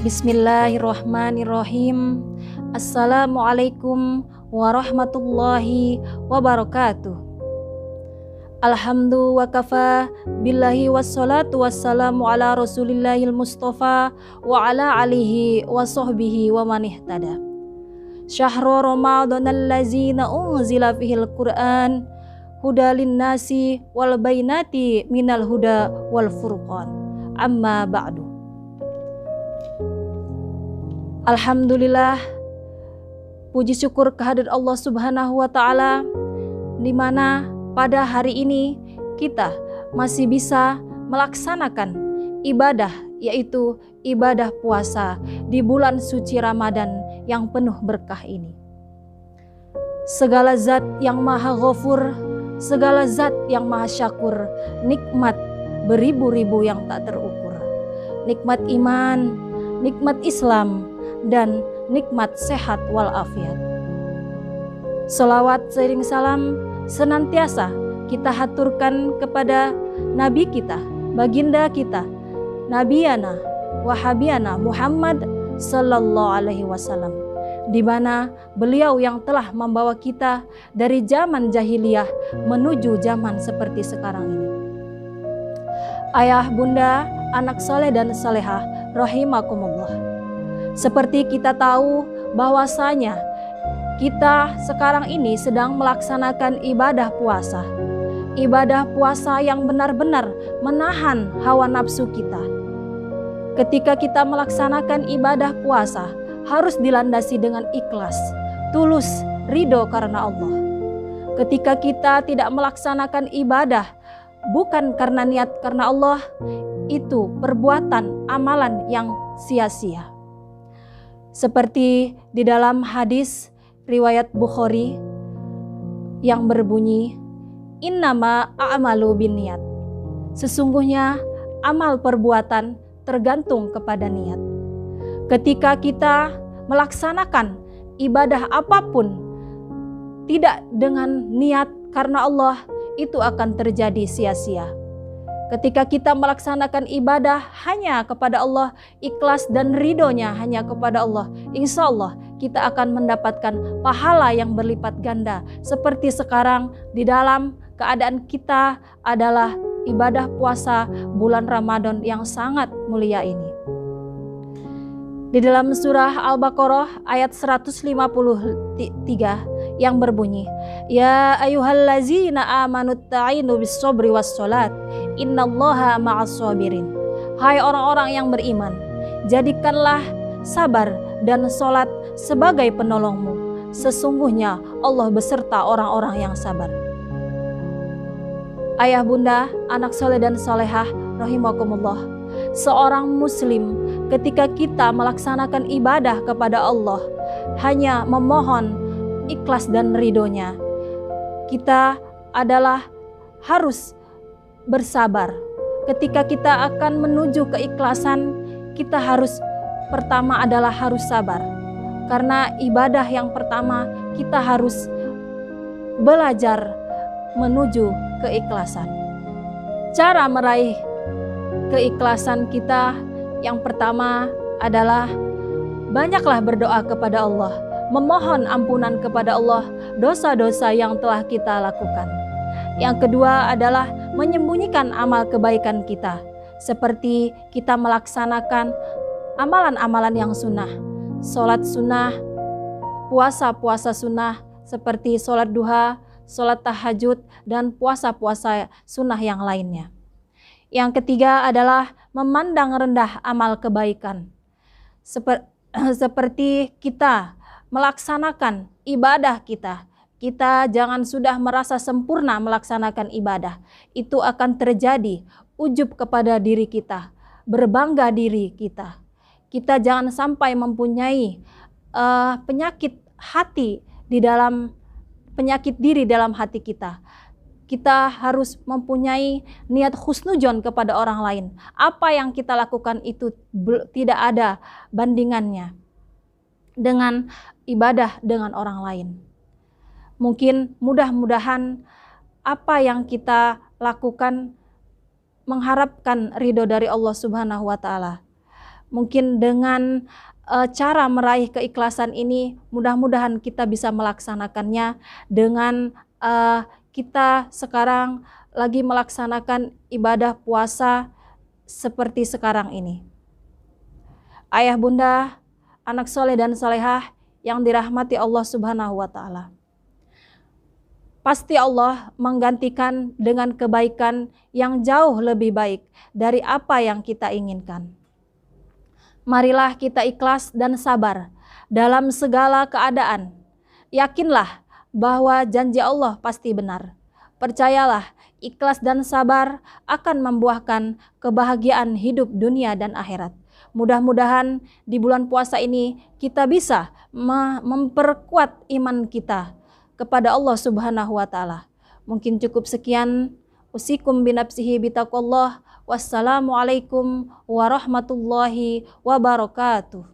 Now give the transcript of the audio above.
Bismillahirrahmanirrahim. Assalamualaikum warahmatullahi wabarakatuh. Alhamdu wa kafa billahi wassalatu wassalamu ala rasulillahil mustafa wa ala alihi wa sahbihi wa man ihtada. Syahru ramadhanal ladzina unzila fihil qur'an hudalin nasi wal bainati minal huda wal furqan. Amma ba'du. Alhamdulillah, puji syukur kehadirat Allah Subhanahu wa Ta'ala, di mana pada hari ini kita masih bisa melaksanakan ibadah, yaitu ibadah puasa di bulan suci Ramadan yang penuh berkah ini. Segala zat yang maha ghafur, segala zat yang maha syakur, nikmat beribu-ribu yang tak terukur. Nikmat iman, nikmat Islam, dan nikmat sehat walafiat. Selawat seiring salam senantiasa kita haturkan kepada Nabi kita, baginda kita, Nabiyana Wahabiana Muhammad Sallallahu Alaihi Wasallam, di mana beliau yang telah membawa kita dari zaman jahiliyah menuju zaman seperti sekarang ini. Ayah, bunda, anak soleh dan solehah rahimakumullah. Seperti kita tahu bahwasanya kita sekarang ini sedang melaksanakan ibadah puasa. Ibadah puasa yang benar-benar menahan hawa nafsu kita. Ketika kita melaksanakan ibadah puasa, harus dilandasi dengan ikhlas, tulus, ridho karena Allah. Ketika kita tidak melaksanakan ibadah bukan karena niat karena Allah, itu perbuatan amalan yang sia-sia. Seperti di dalam hadis riwayat Bukhari yang berbunyi, innama a'malu binniyat. Sesungguhnya amal perbuatan tergantung kepada niat. Ketika kita melaksanakan ibadah apapun tidak dengan niat karena Allah, itu akan terjadi sia-sia. Ketika kita melaksanakan ibadah hanya kepada Allah, ikhlas dan ridhonya hanya kepada Allah, insya Allah kita akan mendapatkan pahala yang berlipat ganda. Seperti sekarang di dalam keadaan kita adalah ibadah puasa bulan Ramadan yang sangat mulia ini. Di dalam surah Al-Baqarah ayat 153 yang berbunyi, ya ayyuhallazina amanu ta'inu bis-sabri was-salat innallaha ma'as-sabirin. Hai orang-orang yang beriman, jadikanlah sabar dan salat sebagai penolongmu. Sesungguhnya Allah beserta orang-orang yang sabar. Ayah, bunda, anak soleh dan solehah rahimakumullah. Seorang muslim ketika kita melaksanakan ibadah kepada Allah hanya memohon ikhlas dan ridhonya, kita adalah harus bersabar. Ketika kita akan menuju keikhlasan, kita harus pertama adalah harus sabar. Karena ibadah yang pertama kita harus belajar menuju keikhlasan. Cara meraih keikhlasan kita yang pertama adalah banyaklah berdoa kepada Allah, memohon ampunan kepada Allah dosa-dosa yang telah kita lakukan. Yang kedua adalah menyembunyikan amal kebaikan kita, seperti kita melaksanakan amalan-amalan yang sunnah, sholat sunnah, puasa-puasa sunnah seperti sholat duha, sholat tahajud, dan puasa-puasa sunnah yang lainnya. Yang ketiga adalah memandang rendah amal kebaikan, seperti kita melaksanakan ibadah kita. Kita jangan sudah merasa sempurna melaksanakan ibadah. Itu akan terjadi ujub kepada diri kita, berbangga diri kita. Kita jangan sampai mempunyai penyakit hati penyakit diri dalam hati kita. Kita harus mempunyai niat husnudzon kepada orang lain. Apa yang kita lakukan itu tidak ada bandingannya dengan ibadah dengan orang lain. Mungkin mudah-mudahan apa yang kita lakukan mengharapkan ridho dari Allah Subhanahu wa Ta'ala. Mungkin dengan cara meraih keikhlasan ini, mudah-mudahan kita bisa melaksanakannya dengan kita sekarang lagi melaksanakan ibadah puasa seperti sekarang ini. Ayah bunda, anak soleh dan solehah yang dirahmati Allah Subhanahu wa Ta'ala. Pasti Allah menggantikan dengan kebaikan yang jauh lebih baik dari apa yang kita inginkan. Marilah kita ikhlas dan sabar dalam segala keadaan. Yakinlah bahwa janji Allah pasti benar. Percayalah, ikhlas dan sabar akan membuahkan kebahagiaan hidup dunia dan akhirat. Mudah-mudahan di bulan puasa ini kita bisa memperkuat iman kita kepada Allah Subhanahu wa Ta'ala. Mungkin cukup sekian. Usikum binafsihi bitaqwallah. Wassalamualaikum warahmatullahi wabarakatuh.